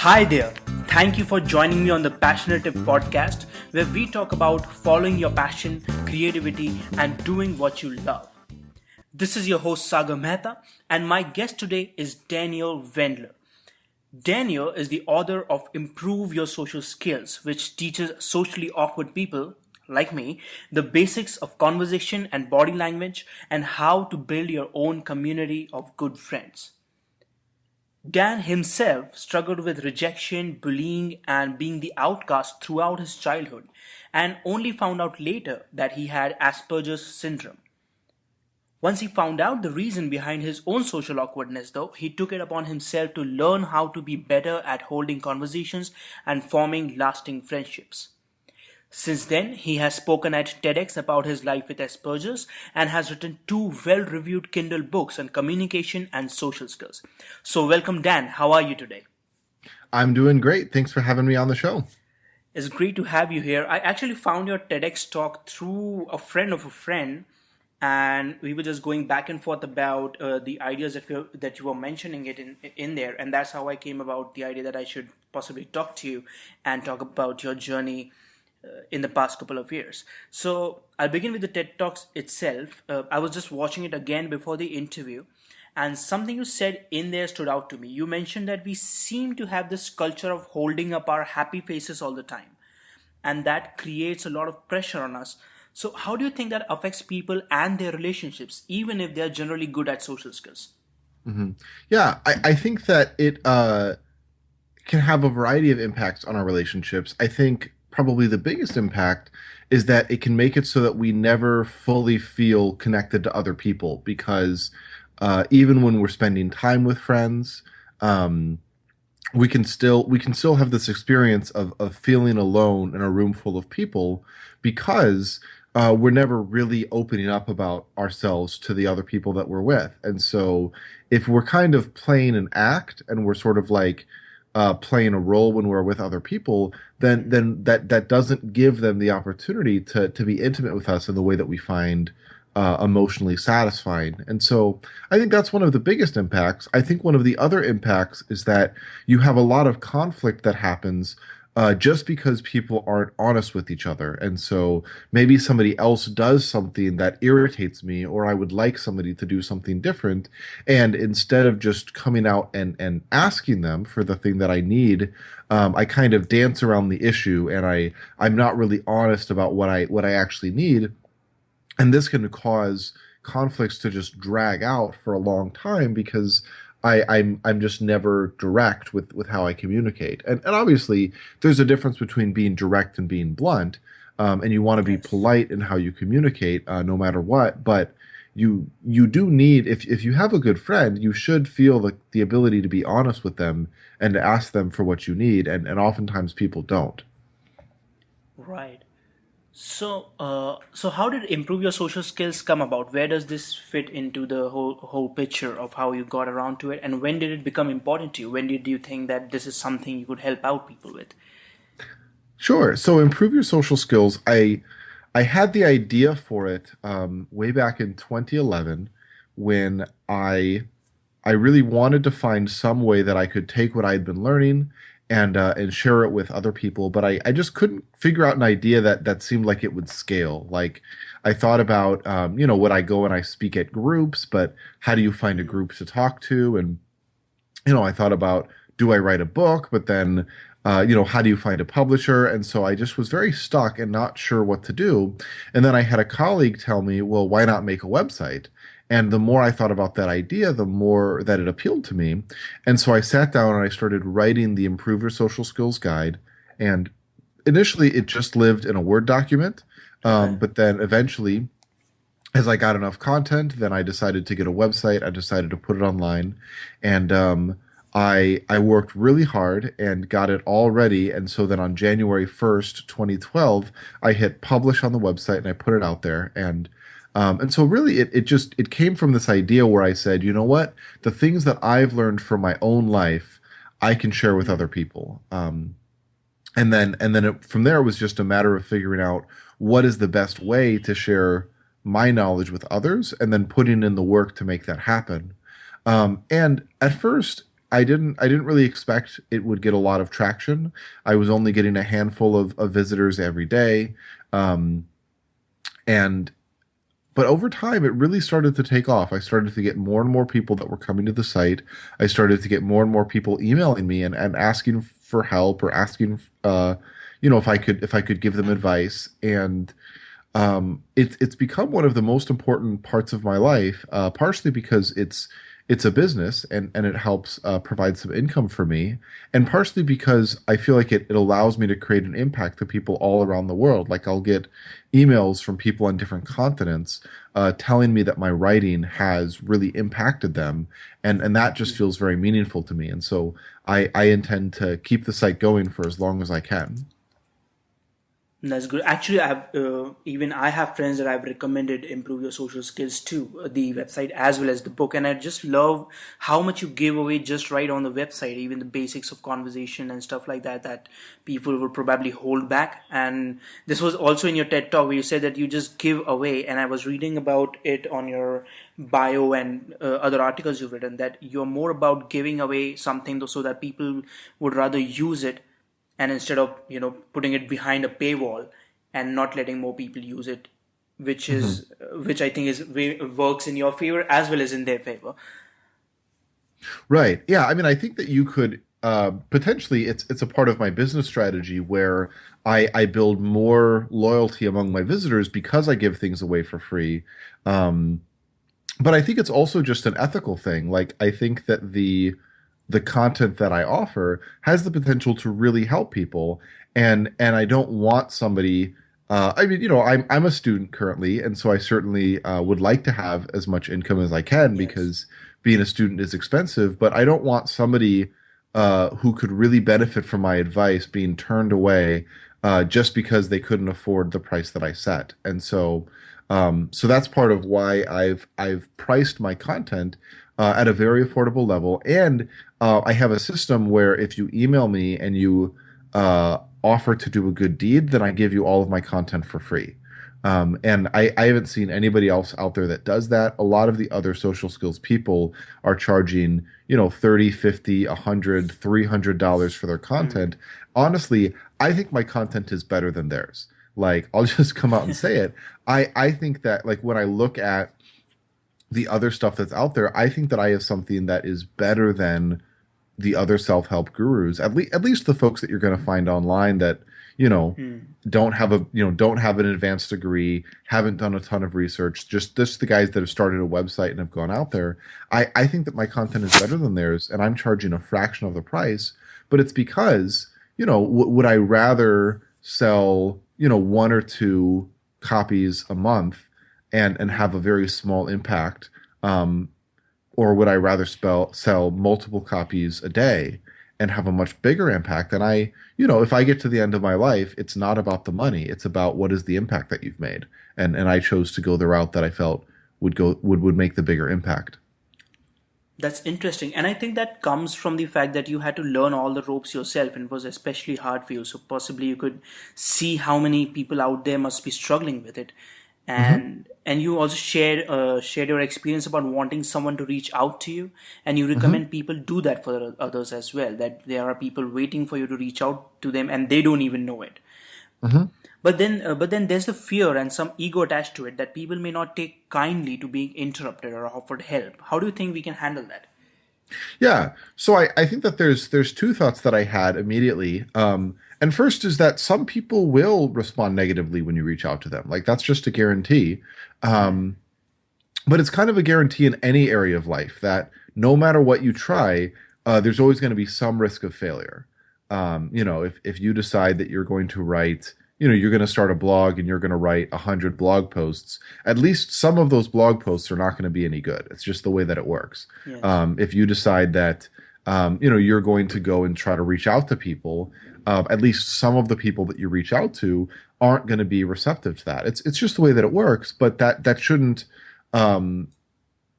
Hi there. Thank you for joining me on the Passionative podcast, where we talk about following your passion, creativity, and doing what you love. This is your host Sagar Mehta, and my guest today is Daniel Wendler. Daniel is the author of Improve Your Social Skills, which teaches socially awkward people, like me, the basics of conversation and body language and how to build your own community of good friends. Dan himself struggled with rejection, bullying, and being the outcast throughout his childhood, and only found out later that he had Asperger's syndrome. Once he found out the reason behind his own social awkwardness, though, he took it upon himself to learn how to be better at holding conversations and forming lasting friendships. Since then, he has spoken at TEDx about his life with Asperger's and has written two well-reviewed Kindle books on communication and social skills. So welcome, Dan. How are you today? I'm doing great. Thanks for having me on the show. It's great to have you here. I actually found your TEDx talk through a friend of a friend, and we were just going back and forth about the ideas that you were mentioning it in there, and that's how I came about the idea that I should possibly talk to you and talk about your journey in the past couple of years. So I'll begin with the TED Talks itself. I was just watching it again before the interview, and something you said in there stood out to me. You mentioned that we seem to have this culture of holding up our happy faces all the time, and that creates a lot of pressure on us. So how do you think that affects people and their relationships, even if they're generally good at social skills? Yeah, I think that it can have a variety of impacts on our relationships. I think probably the biggest impact is that it can make it so that we never fully feel connected to other people because even when we're spending time with friends, we can still have this experience of feeling alone in a room full of people because we're never really opening up about ourselves to the other people that we're with. And so if we're kind of playing an act and we're sort of like playing a role when we're with other people, then that doesn't give them the opportunity to be intimate with us in the way that we find emotionally satisfying. And so I think that's one of the biggest impacts. I think one of the other impacts is that you have a lot of conflict that happens just because people aren't honest with each other. And so maybe somebody else does something that irritates me, or I would like somebody to do something different. And instead of just coming out and asking them for the thing that I need, I kind of dance around the issue and I'm not really honest about what I actually need. And this can cause conflicts to just drag out for a long time because I'm just never direct with how I communicate. And obviously there's a difference between being direct and being blunt. And you want to be Yes. polite in how you communicate, no matter what. But you do need, if you have a good friend, you should feel the ability to be honest with them and to ask them for what you need. And oftentimes people don't. Right. So how did improve your social skills come about? Where does this fit into the whole picture of how you got around to it, and when did it become important to you? When did you think that this is something you could help out people with? Sure. So improve your social skills. I had the idea for it way back in 2011 when I really wanted to find some way that I could take what I had been learning and share it with other people, but I just couldn't figure out an idea that seemed like it would scale. Like I thought about would I go and I speak at groups, but how do you find a group to talk to? And I thought about, do I write a book? But then, how do you find a publisher? And so I just was very stuck and not sure what to do. And then I had a colleague tell me, well, why not make a website? And the more I thought about that idea, the more that it appealed to me. And so I sat down and I started writing the Improve Your Social Skills Guide. And initially, it just lived in a Word document. Okay. But then eventually, as I got enough content, then I decided to get a website. I decided to put it online, and I worked really hard and got it all ready. And so then on January 1st, 2012, I hit publish on the website and I put it out there. And so really it came from this idea where I said, you know what, the things that I've learned from my own life, I can share with other people. From there, it was just a matter of figuring out what is the best way to share my knowledge with others and then putting in the work to make that happen. And at first, I didn't really expect it would get a lot of traction. I was only getting a handful of visitors every day. Um, and but over time it really started to take off. I started to get more and more people that were coming to the site. I started to get more and more people emailing me and asking for help or asking if I could give them advice. And it's become one of the most important parts of my life, partially because it's a business and it helps provide some income for me, and partially because I feel like it allows me to create an impact to people all around the world. Like I'll get emails from people on different continents telling me that my writing has really impacted them, and that just feels very meaningful to me. And so I intend to keep the site going for as long as I can. That's good. Actually, I have friends that I've recommended improve your social skills to the website as well as the book, and I just love how much you give away just right on the website, even the basics of conversation and stuff like that that people would probably hold back. And this was also in your TED talk where you said that you just give away, and I was reading about it on your bio and other articles you've written that you're more about giving away something so that people would rather use it, and instead of putting it behind a paywall and not letting more people use it, which I think works in your favor as well as in their favor. Right. Yeah. I mean, I think that you could potentially it's a part of my business strategy where I build more loyalty among my visitors because I give things away for free. Um, but I think it's also just an ethical thing. Like I think that the content that I offer has the potential to really help people, and I don't want somebody. I mean, I'm a student currently, and so I certainly would like to have as much income as I can Yes. because being a student is expensive. But I don't want somebody who could really benefit from my advice being turned away just because they couldn't afford the price that I set. And so that's part of why I've priced my content at a very affordable level. And I have a system where if you email me and you offer to do a good deed, then I give you all of my content for free. And I haven't seen anybody else out there that does that. A lot of the other social skills people are charging, 30, 50, 100, $300 for their content. Honestly, I think my content is better than theirs. Like, I'll just come out and say it. I think that, like, when I look at the other stuff that's out there, I think that I have something that is better than the other self-help gurus. At least the folks that you're going to find online that, you know, don't have an advanced degree, haven't done a ton of research, just the guys that have started a website and have gone out there. I think that my content is better than theirs, and I'm charging a fraction of the price. But it's because, would I rather sell, one or two copies a month and have a very small impact, um, or would I rather sell multiple copies a day and have a much bigger impact? And if I get to the end of my life, it's not about the money. It's about what is the impact that you've made. And I chose to go the route that I felt would make the bigger impact. That's interesting. And I think that comes from the fact that you had to learn all the ropes yourself and it was especially hard for you. So possibly you could see how many people out there must be struggling with it. Hmm. And you also shared your experience about wanting someone to reach out to you, and you Hmm. recommend people do that for others as well, that there are people waiting for you to reach out to them and they don't even know it. Hmm. But then there's the fear and some ego attached to it that people may not take kindly to being interrupted or offered help. How do you think we can handle that? Yeah. So I think that there's two thoughts that I had immediately. And first is that some people will respond negatively when you reach out to them. Like that's just a guarantee. Um, but it's kind of a guarantee in any area of life that no matter what you try, there's always going to be some risk of failure. If you decide that you're going to write, you're going to start a blog and you're going to write 100 blog posts, at least some of those blog posts are not going to be any good. It's just the way that it works. Yes. If you decide that, you're going to go and try to reach out to people, at least some of the people that you reach out to aren't going to be receptive to that. It's just the way that it works, but um,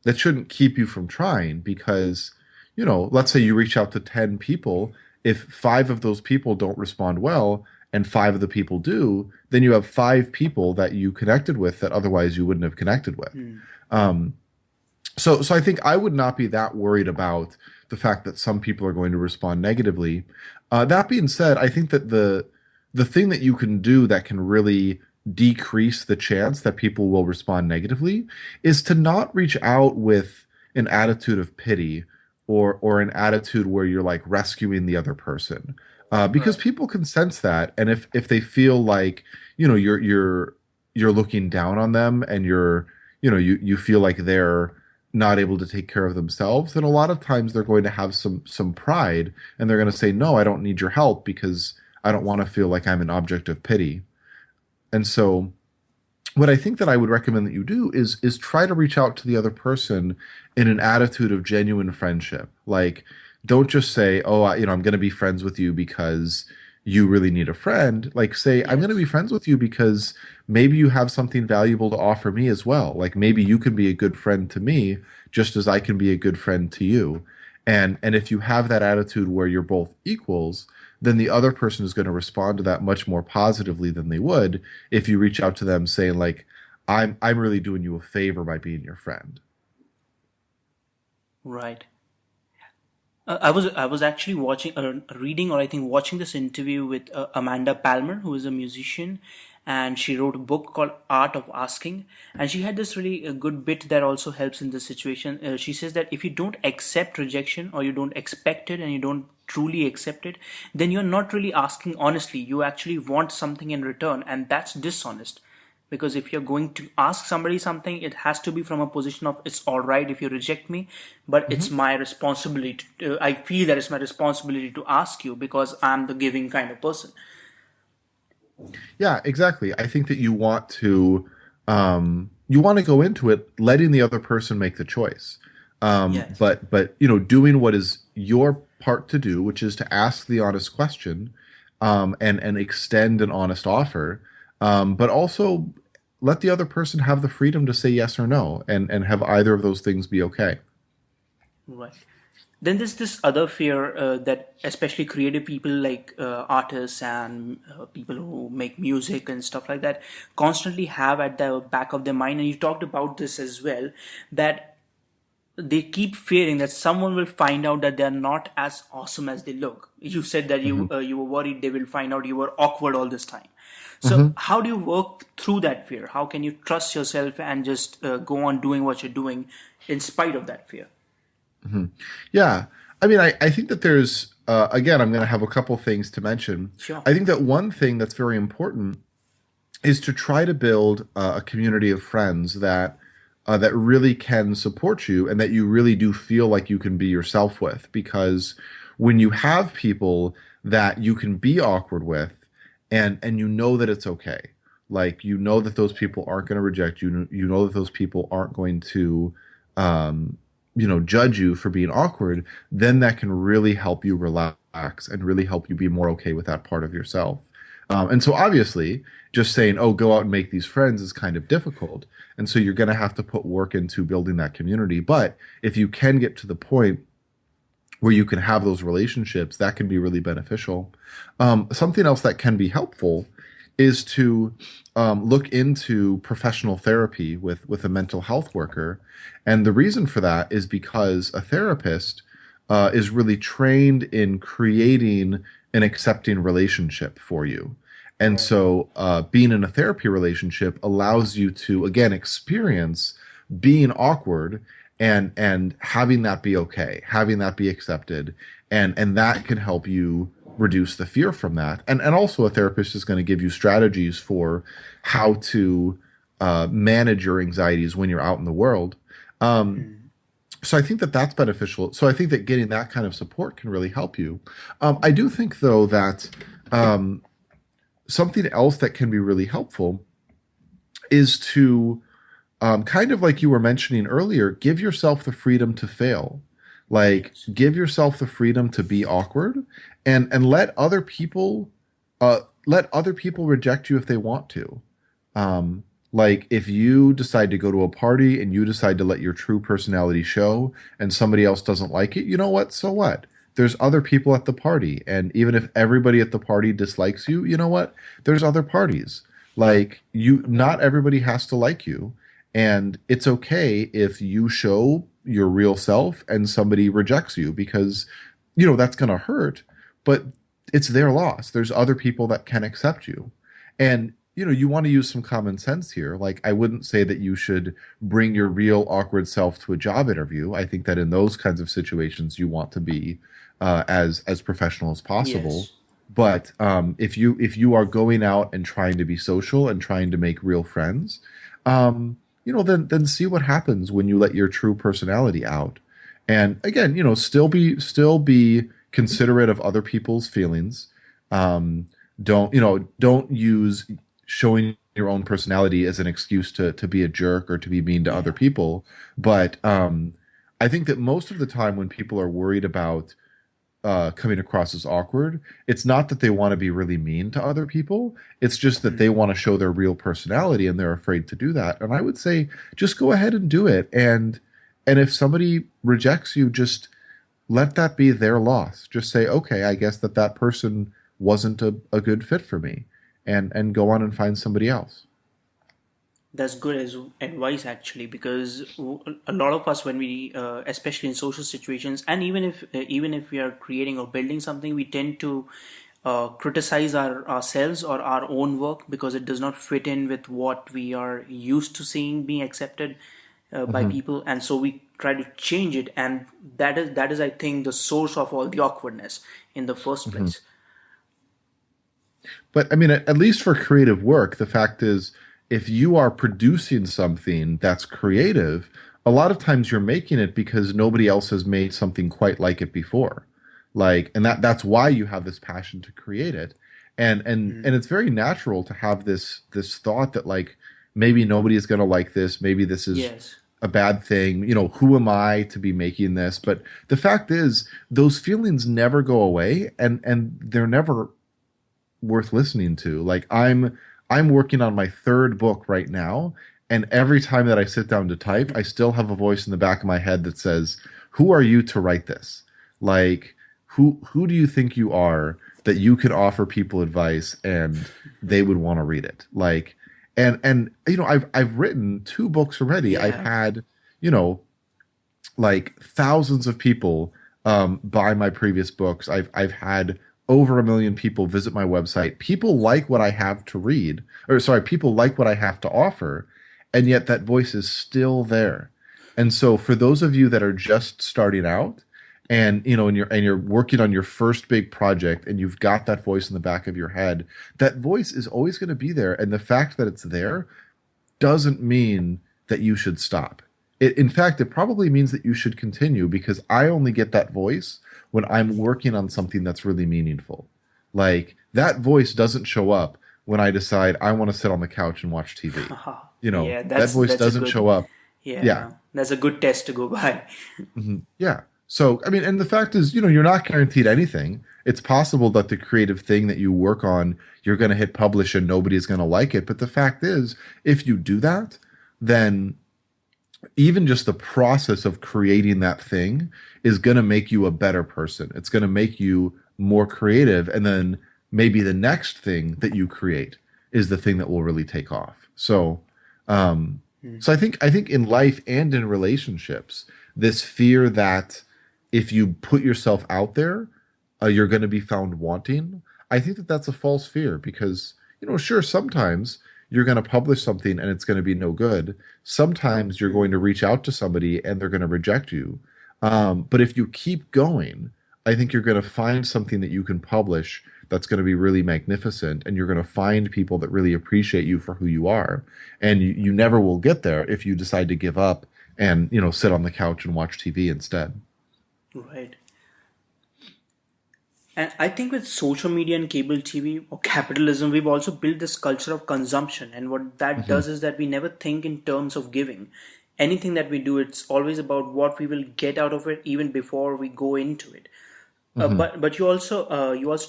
that shouldn't keep you from trying because, let's say you reach out to 10 people. If five of those people don't respond well and five of the people do, then you have five people that you connected with that otherwise you wouldn't have connected with. Um, so I think I would not be that worried about the fact that some people are going to respond negatively. That being said, I think that the thing that you can do that can really decrease the chance that people will respond negatively is to not reach out with an attitude of pity or an attitude where you're like rescuing the other person. Because Right. people can sense that, and if they feel like you're looking down on them, and you feel like they're not able to take care of themselves, then a lot of times they're going to have some pride, and they're going to say, no, I don't need your help because I don't want to feel like I'm an object of pity. And so what I think that I would recommend that you do is try to reach out to the other person in an attitude of genuine friendship. Like, don't just say, "Oh, I'm going to be friends with you because you really need a friend." Like, say, "I'm going to be Yes. friends with you because maybe you have something valuable to offer me as well. Like, maybe you can be a good friend to me just as I can be a good friend to you." And if you have that attitude where you're both equals, then the other person is going to respond to that much more positively than they would if you reach out to them saying like, I'm really doing you a favor by being your friend. Right. I was actually watching, reading, or I think watching this interview with Amanda Palmer, who is a musician, and she wrote a book called Art of Asking, and she had this really good bit that also helps in this situation. She says that if you don't accept rejection, or you don't expect it, and you don't truly accept it, then you're not really asking honestly. You actually want something in return, and that's dishonest. Because if you're going to ask somebody something, it has to be from a position of it's all right if you reject me, but it's Hmm. my responsibility I feel that it's my responsibility to ask you because I'm the giving kind of person. Yeah, exactly. I think that you want to go into it letting the other person make the choice. Yes. But doing what is your part to do, which is to ask the honest question, and extend an honest offer, but also let the other person have the freedom to say yes or no, and have either of those things be okay. Right. Then there's this other fear that especially creative people like artists and people who make music and stuff like that constantly have at the back of their mind. And you talked about this as well, that they keep fearing that someone will find out that they're not as awesome as they look. You said that Hmm. you were worried they will find out you were awkward all this time. So Hmm. how do you work through that fear? How can you trust yourself and just go on doing what you're doing in spite of that fear? Hmm. Yeah. I mean, I think that there's, again, I'm going to have a couple things to mention. Sure. I think that one thing that's very important is to try to build a community of friends that really can support you and that you really do feel like you can be yourself with. Because when you have people that you can be awkward with, and you know that it's okay, like you know that those people aren't going to reject you, you know that those people aren't going to, um, judge you for being awkward, then that can really help you relax and really help you be more okay with that part of yourself. And so obviously, just saying, oh, go out and make these friends is kind of difficult. And so you're going to have to put work into building that community. But if you can get to the point where you can have those relationships, that can be really beneficial. Something else that can be helpful is to look into professional therapy with a mental health worker. And the reason for that is because a therapist is really trained in creating an accepting relationship for you. And Right. so being in a therapy relationship allows you to, again, experience being awkward and having that be okay, having that be accepted, and that can help you reduce the fear from that. And also a therapist is going to give you strategies for how to manage your anxieties when you're out in the world. Um, Mm. so I think that that's beneficial. So I think that getting that kind of support can really help you. I do think though that um, something else that can be really helpful is to kind of like you were mentioning earlier, give yourself the freedom to fail. Like, Yes. give yourself the freedom to be awkward, and let other people reject you if they want to. Um, like if you decide to go to a party and you decide to let your true personality show and somebody else doesn't like it, you know what? So what? There's other people at the party. And even if everybody at the party dislikes you, you know what? There's other parties. Like you, Right. not everybody has to like you. And it's okay if you show your real self and somebody rejects you because, that's going to hurt, but it's their loss. There's other people that can accept you. And, you want to use some common sense here. Like, I wouldn't say that you should bring your real awkward self to a job interview. I think that in those kinds of situations, you want to be as professional as possible. Yes. But if you are going out and trying to be social and trying to make real friends, then see what happens when you let your true personality out. And again, still be considerate of other people's feelings. Um, don't use showing your own personality as an excuse to be a jerk or to be mean to other Yeah. people. But I think that most of the time when people are worried about coming across as awkward, it's not that they want to be really mean to other people. It's just that they Mm. want to show their real personality and they're afraid to do that. And I would say just go ahead and do it. And if somebody rejects you, just let that be their loss. Just say, okay, I guess that person wasn't a good fit for me, and go on and find somebody else. That's good as advice actually, because a lot of us, when we, especially in social situations, and even if we are creating or building something, we tend to criticize ourselves or our own work because it does not fit in with what we are used to seeing being accepted by Mhm. people, and so we try to change it, and that is I think the source of all the awkwardness in the first Mhm. place. But I mean, at least for creative work, the fact is, if you are producing something that's creative, a lot of times you're making it because nobody else has made something quite like it before. Like, and that's why you have this passion to create it. And Mm. it's very natural to have this thought that like maybe nobody is going to like this, maybe this is Yes. a bad thing. Who am I to be making this? But the fact is, those feelings never go away, and they're never worth listening to. Like I'm working on my third book right now, and every time that I sit down to type, I still have a voice in the back of my head that says, "Who are you to write this? Like who do you think you are that you could offer people advice and they would want to read it?" Like and I've written two books already. I've Yeah. had, you know, like thousands of people buy my previous books. I've had over 1 million people visit my website. People like what I have to read, or sorry, people like what I have to offer, and yet that voice is still there. And so, for those of you that are just starting out, and you're working on your first big project, and you've got that voice in the back of your head, that voice is always going to be there. And the fact that it's there doesn't mean that you should stop. In fact, it probably means that you should continue because I only get that voice when I'm working on something that's really meaningful. Like that voice doesn't show up when I decide I want to sit on the couch and watch TV. Yeah, That voice that's a doesn't good, show up. Yeah. yeah, that's a good test to go by. Yeah. So, I mean, and the fact is, you're not guaranteed anything. It's possible that the creative thing that you work on, you're going to hit publish and nobody's going to like it. But the fact is, if you do that, then even just the process of creating that thing is going to make you a better person. It's going to make you more creative. And then maybe the next thing that you create is the thing that will really take off. Um, Mm. so I think in life and in relationships, this fear that if you put yourself out there, you're going to be found wanting. I think that that's a false fear because, sure, sometimes you're going to publish something and it's going to be no good. Sometimes you're going to reach out to somebody and they're going to reject you. But if you keep going, I think you're going to find something that you can publish that's going to be really magnificent, and you're going to find people that really appreciate you for who you are. And you never will get there if you decide to give up and, sit on the couch and watch TV instead. Right. And I think with social media and cable TV or capitalism, we've also built this culture of consumption. And what that Hmm. does is that we never think in terms of giving. Anything that we do, it's always about what we will get out of it even before we go into it. Hmm. But you also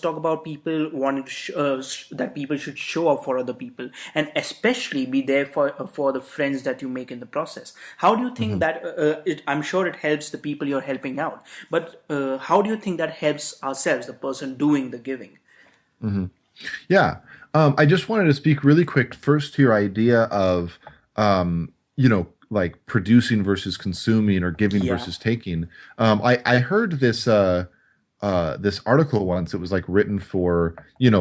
talk about people wanting to that people should show up for other people and especially be there for the friends that you make in the process. How do you think Hmm. that I'm sure it helps the people you're helping out, but how do you think that helps ourselves, the person doing the giving? Hmm. Yeah. I just wanted to speak really quick first to your idea of, like producing versus consuming or giving Yeah. versus taking. I heard this article once. It was like written for,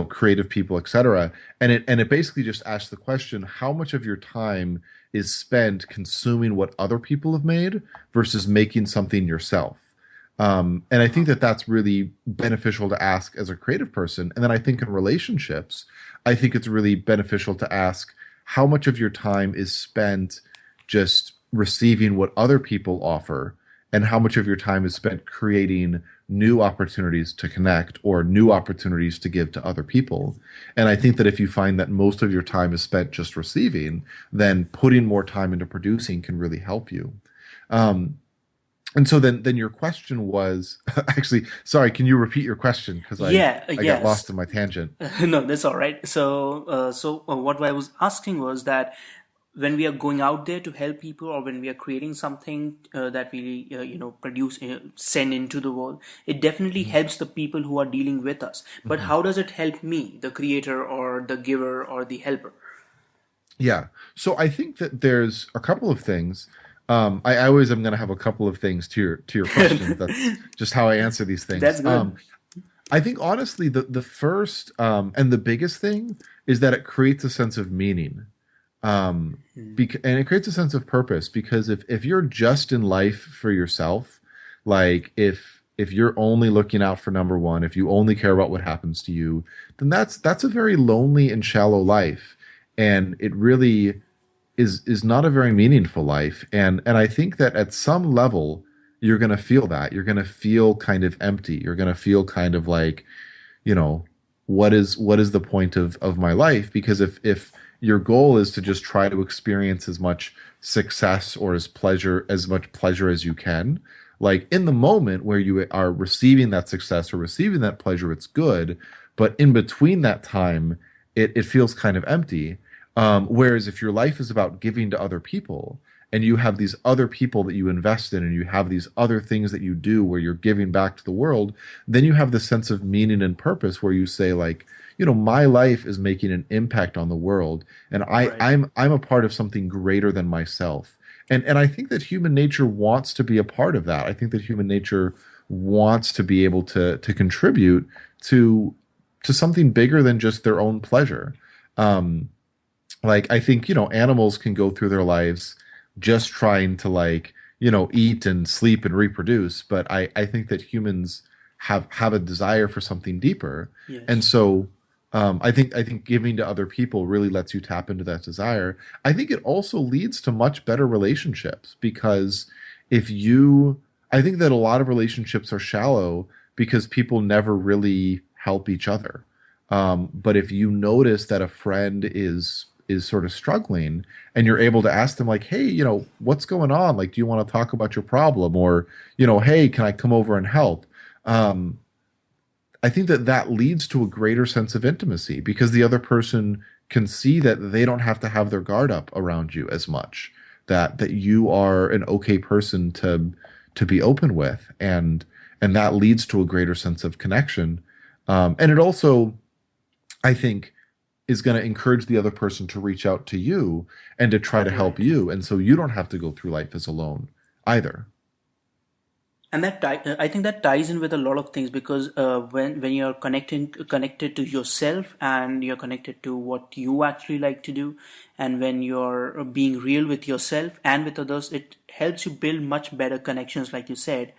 creative people, etc. And it basically just asked the question, how much of your time is spent consuming what other people have made versus making something yourself? And I think that that's really beneficial to ask as a creative person. And then I think in relationships, I think it's really beneficial to ask how much of your time is spent just receiving what other people offer, and how much of your time is spent creating new opportunities to connect or new opportunities to give to other people. And I think that if you find that most of your time is spent just receiving, then putting more time into producing can really help you. Um, and so then your question was actually, sorry, can you repeat your question? Because Yeah, I got yes. lost in my tangent. No, that's all right. So what I was asking was that when we are going out there to help people, or when we are creating something that we, produce, send into the world, it definitely Mhm. helps the people who are dealing with us. But Mhm. how does it help me, the creator or the giver or the helper? Yeah. So I think that there's a couple of things. I always am going to have a couple of things to your questions. That's just how I answer these things. That's good. I think honestly, the first and the biggest thing is that it creates a sense of meaning, and it creates a sense of purpose. Because if you're just in life for yourself, like if you're only looking out for number one, if you only care about what happens to you, then that's a very lonely and shallow life, and it really is not a very meaningful life. And I think that at some level you're going to feel that. You're going to feel kind of empty. You're going to feel kind of like, you know, what is the point of my life? Because if your goal is to just try to experience as much success or as much pleasure as you can, like in the moment where you are receiving that success or receiving that pleasure, it's good. But in between that time, it feels kind of empty. Whereas if your life is about giving to other people, and you have these other people that you invest in, and you have these other things that you do where you're giving back to the world, then you have this sense of meaning and purpose where you say, like, my life is making an impact on the world, and Right. I'm a part of something greater than myself. And I think that human nature wants to be a part of that. I think that human nature wants to be able to contribute to to something bigger than just their own pleasure. Um, like I think, animals can go through their lives just trying to, like, eat and sleep and reproduce, but I think that humans have a desire for something deeper. And Yes. so I think giving to other people really lets you tap into that desire. I think it also leads to much better relationships, because if you I think that a lot of relationships are shallow because people never really help each other. But if you notice that a friend is sort of struggling, and you're able to ask them, like, hey, what's going on? Like, do you want to talk about your problem? Or, hey, can I come over and help? Um, I think that that leads to a greater sense of intimacy, because the other person can see that they don't have to have their guard up around you as much, that you are an okay person to be open with, and that leads to a greater sense of connection. And it also, I think, is going to encourage the other person to reach out to you and to try to help Right. you. And so you don't have to go through life as alone either. And I think that ties in with a lot of things, because when you're connected to yourself, and you're connected to what you actually like to do, and when you're being real with yourself and with others, it helps you build much better connections, like you said.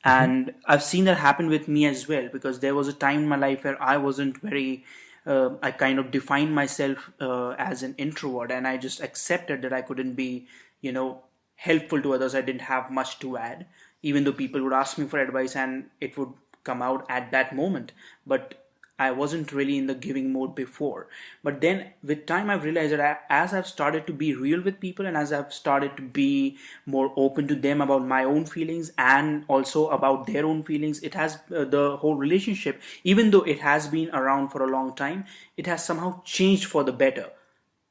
Hmm. And I've seen that happen with me as well, because there was a time in my life where I wasn't very I kind of defined myself as an introvert, and I just accepted that I couldn't be, you know, helpful to others. I didn't have much to add, even though people would ask me for advice and it would come out at that moment. But I wasn't really in the giving mode before. But then with time, I've realized that as I've started to be real with people, and as I've started to be more open to them about my own feelings and also about their own feelings, it has the whole relationship, even though it has been around for a long time, it has somehow changed for the better.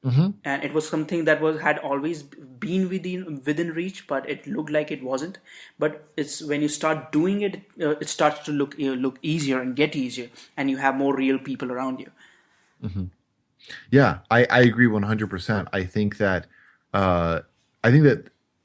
Hmm. And it was something that was had always been within reach, but it looked like it wasn't. But it's when you start doing it, it starts to look easier and get easier, and you have more real people around you. Hmm. Yeah, I agree 100%. Uh, I think that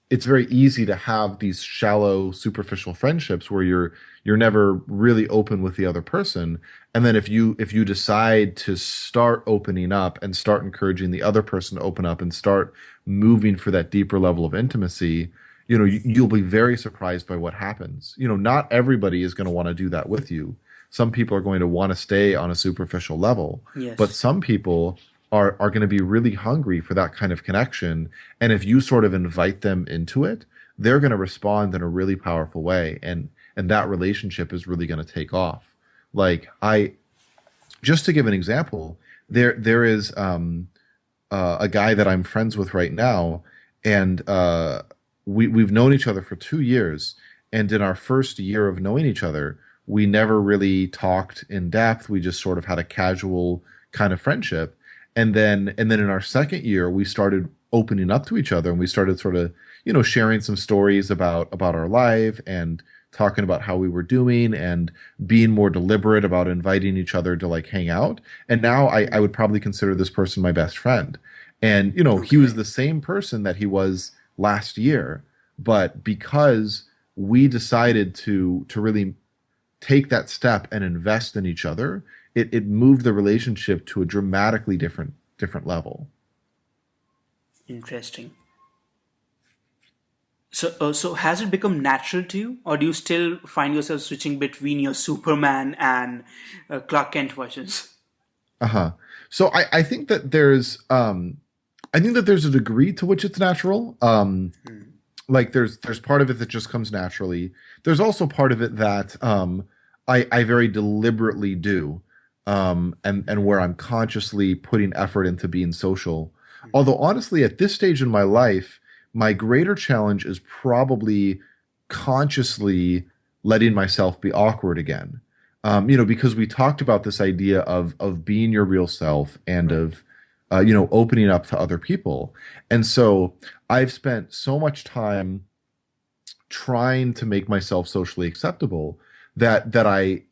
it's very easy to have these shallow, superficial friendships where you're never really open with the other person. And then if you decide to start opening up and start encouraging the other person to open up and start moving for that deeper level of intimacy, you'll be very surprised by what happens. Not everybody is going to want to do that with you. Some people are going to want to stay on a superficial level, but Yes. some people are going to be really hungry for that kind of connection. And if you sort of invite them into it, they're going to respond in a really powerful way. And that relationship is really going to take off. Like just to give an example, there is a guy that I'm friends with right now, and we've known each other for 2 years. And in our first year of knowing each other, we never really talked in depth. We just sort of had a casual kind of friendship. And then in our second year, we started opening up to each other, and we started sort of, sharing some stories about our life and talking about how we were doing and being more deliberate about inviting each other to like hang out. And now I would probably consider this person my best friend. And, he was Okay. the same person that he was last year, but because we decided to really take that step and invest in each other, it moved the relationship to a dramatically different level. Interesting. So has it become natural to you, or do you still find yourself switching between your Superman and Clark Kent versions? Uh-huh. So I think that there's a degree to which it's natural. Like there's part of it that just comes naturally. There's also part of it that I very deliberately do, and where I'm consciously putting effort into being social. Although honestly, at this stage in my life, my greater challenge is probably consciously letting myself be awkward again. Because we talked about this idea of being your real self and Right. of opening up to other people. And so I've spent so much time trying to make myself socially acceptable that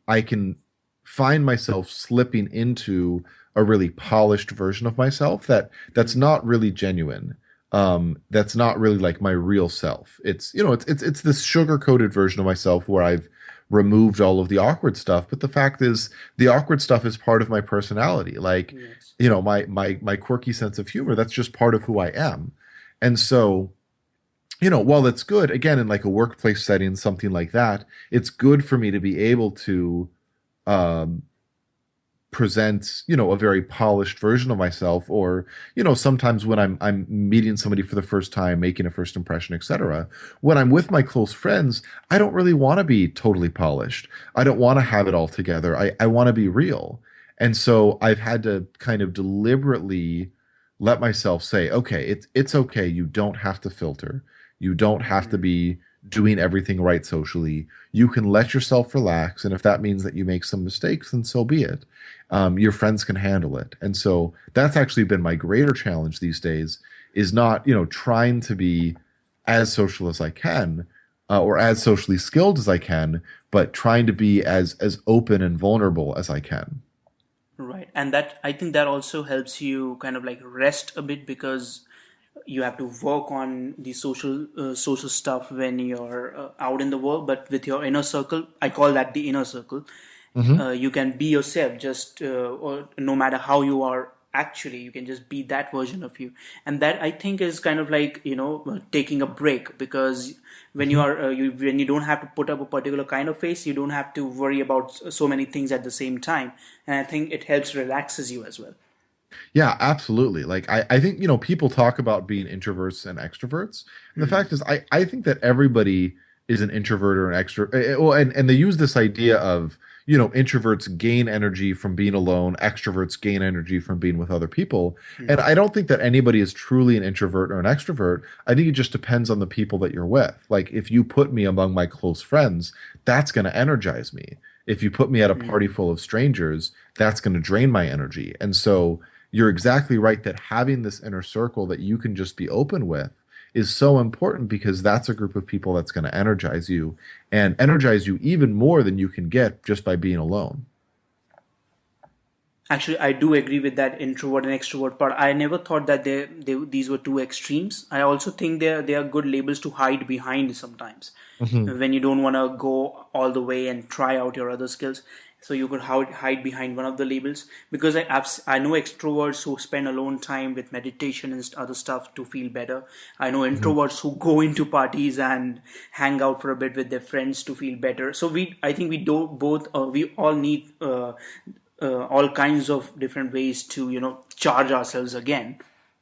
I can find myself slipping into a really polished version of myself that's Mm. not really genuine. That's not really like my real self. It's this sugar coated version of myself where I've removed all of the awkward stuff. But the fact is, the awkward stuff is part of my personality. Like, Yes. my quirky sense of humor. That's just part of who I am. And so, while it's good, again, in like a workplace setting, something like that, it's good for me to be able to um, present, a very polished version of myself, or, sometimes when I'm meeting somebody for the first time, making a first impression, etc. When I'm with my close friends, I don't really want to be totally polished. I don't want to have it all together. I want to be real. And so I've had to kind of deliberately let myself say, okay, it's okay. You don't have to filter. You don't have to Mm. be doing everything right socially. You can let yourself relax, and if that means that you make some mistakes, then so be it. Your friends can handle it. And so that's actually been my greater challenge these days, is not, trying to be as social as I can, or as socially skilled as I can, but trying to be as open and vulnerable as I can. Right. And that, I think that also helps you kind of like rest a bit, because you have to work on the social stuff when you're out in the world. But with your inner circle, I call that the inner circle. Hmm. You can be yourself, just or no matter how you are actually, you can just be that version of you. And that, I think, is kind of like, taking a break, because when you Hmm. are when you don't have to put up a particular kind of face, you don't have to worry about so many things at the same time. And I think it helps relaxes you as well. Yeah, absolutely. Like I think, people talk about being introverts and extroverts. And the fact is, I think that everybody is an introvert or an extrovert. Well, and they use this idea of, introverts gain energy from being alone, extroverts gain energy from being with other people. And I don't think that anybody is truly an introvert or an extrovert. I think it just depends on the people that you're with. Like if you put me among my close friends, that's going to energize me. If you put me at a party full of strangers, that's going to drain my energy. And so, you're exactly right that having this inner circle that you can just be open with is so important, because that's a group of people that's going to energize you, and energize you even more than you can get just by being alone. Actually, I do agree with that introvert and extrovert part. I never thought that these were two extremes. I also think they are good labels to hide behind sometimes Hmm. when you don't want to go all the way and try out your other skills. So you could hide behind one of the labels, because I know extroverts who spend alone time with meditation and other stuff to feel better. I know Hmm. introverts who go into parties and hang out for a bit with their friends to feel better. So I think we do both. We all need all kinds of different ways to charge ourselves again.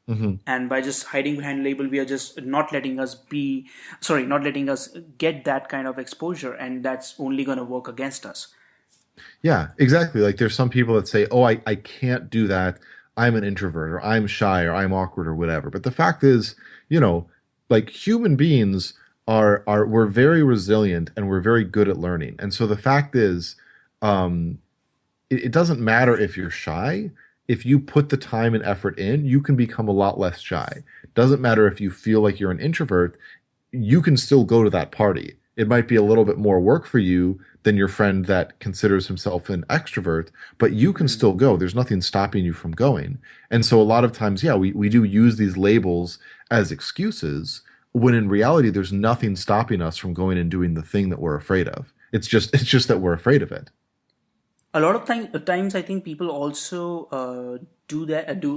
Hmm. And by just hiding behind label, we are just not letting us get that kind of exposure, and that's only going to work against us. Yeah, exactly. Like there's some people that say, "Oh, I can't do that. I'm an introvert or I'm shy or I'm awkward or whatever." But the fact is, you know, like human beings are we're very resilient and we're very good at learning. And so the fact is, um, it doesn't matter if you're shy. If you put the time and effort in, you can become a lot less shy. Doesn't matter if you feel like you're an introvert, you can still go to that party. It might be a little bit more work for you than your friend that considers himself an extrovert, but you can Hmm. still go. There's nothing stopping you from going. And so a lot of times, yeah, we do use these labels as excuses when in reality there's nothing stopping us from going and doing the thing that we're afraid of. It's just that we're afraid of it. A lot of times I think people also do that do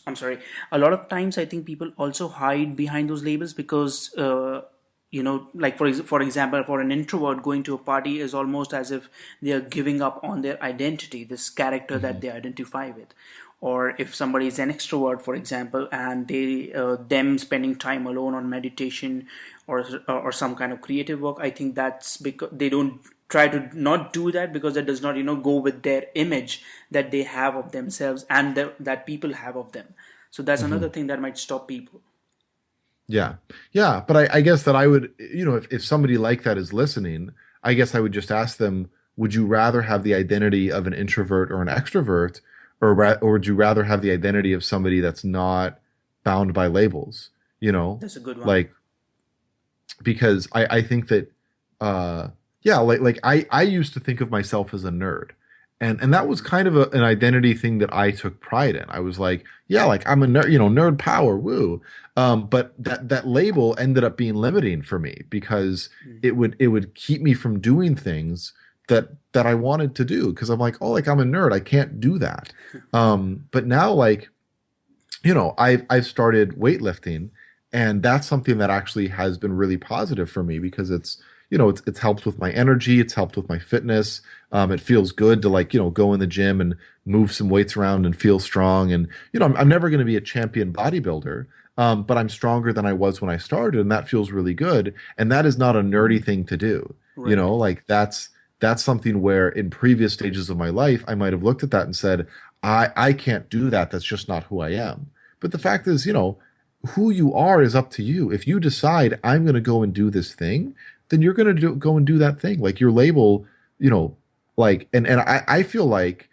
I'm sorry, a lot of times I think people also hide behind those labels, because like for example, for an introvert, going to a party is almost as if they are giving up on their identity, this character that Hmm. they identify with. Or if somebody is an extrovert, for example, and them spending time alone on meditation or some kind of creative work, I think that's because they don't try to not do that, because that does not go with their image that they have of themselves and that people have of them. So that's Hmm. another thing that might stop people. Yeah. Yeah. But I guess that I would, if somebody like that is listening, I guess I would just ask them, would you rather have the identity of an introvert or an extrovert, or would you rather have the identity of somebody that's not bound by labels? You know, That's a good one. like because I think that uh yeah, like I used to think of myself as a nerd, and that was Hmm. kind of an identity thing that I took pride in. I was like, yeah, like I'm a nerd, nerd power, woo. But that label ended up being limiting for me because it would keep me from doing things that I wanted to do, because I'm like, oh, like I'm a nerd, I can't do that. But now, like, I've started weightlifting, and that's something that actually has been really positive for me because it's helped with my energy, it's helped with my fitness. It feels good to, like, go in the gym and move some weights around and feel strong. And I'm never going to be a champion bodybuilder, but I'm stronger than I was when I started, and that feels really good. And that is not a nerdy thing to do. Right. Like that's something where in previous stages of my life I might have looked at that and said, I can't do that. That's just not who I am. But the fact is, who you are is up to you. If you decide I'm going to go and do this thing, then you're going to go and do that thing. Like your label, you know, like, and I feel like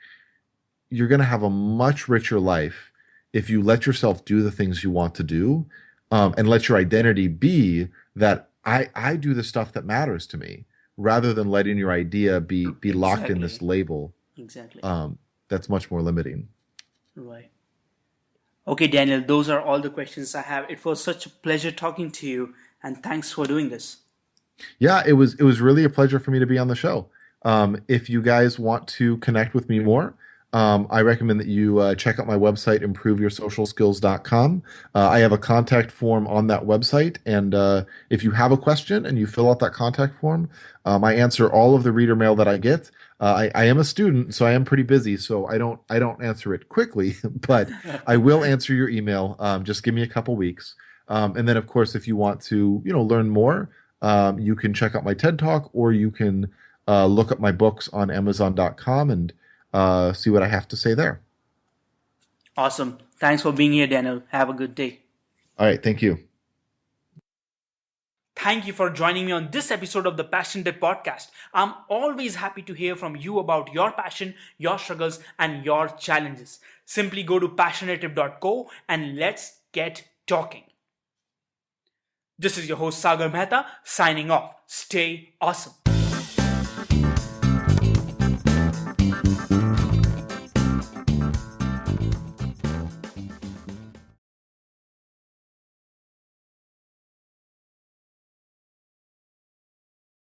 you're going to have a much richer life if you let yourself do the things you want to do, and let your identity be that I do the stuff that matters to me, rather than letting your idea be locked in this Exactly. label, Exactly. um, that's much more limiting. Right. Okay, Daniel, those are all the questions I have. It was such a pleasure talking to you, and thanks for doing this. Yeah, it was really a pleasure for me to be on the show. If you guys want to connect with me more, I recommend that you check out my website, improveyoursocialskills.com. I have a contact form on that website, and if you have a question and you fill out that contact form, I answer all of the reader mail that I get. I am a student, so I am pretty busy, so I don't answer it quickly, but I will answer your email. Just give me a couple weeks. And then, of course, if you want to, learn more, you can check out my TED Talk, or you can look up my books on Amazon.com and see what I have to say there. Awesome. Thanks for being here, Daniel. Have a good day. All right, thank you. Thank you for joining me on this episode of the Passionative podcast. I'm always happy to hear from you about your passion, your struggles, and your challenges. Simply go to Passionative.co and let's get talking. This is your host Sagar Mehta signing off. Stay awesome.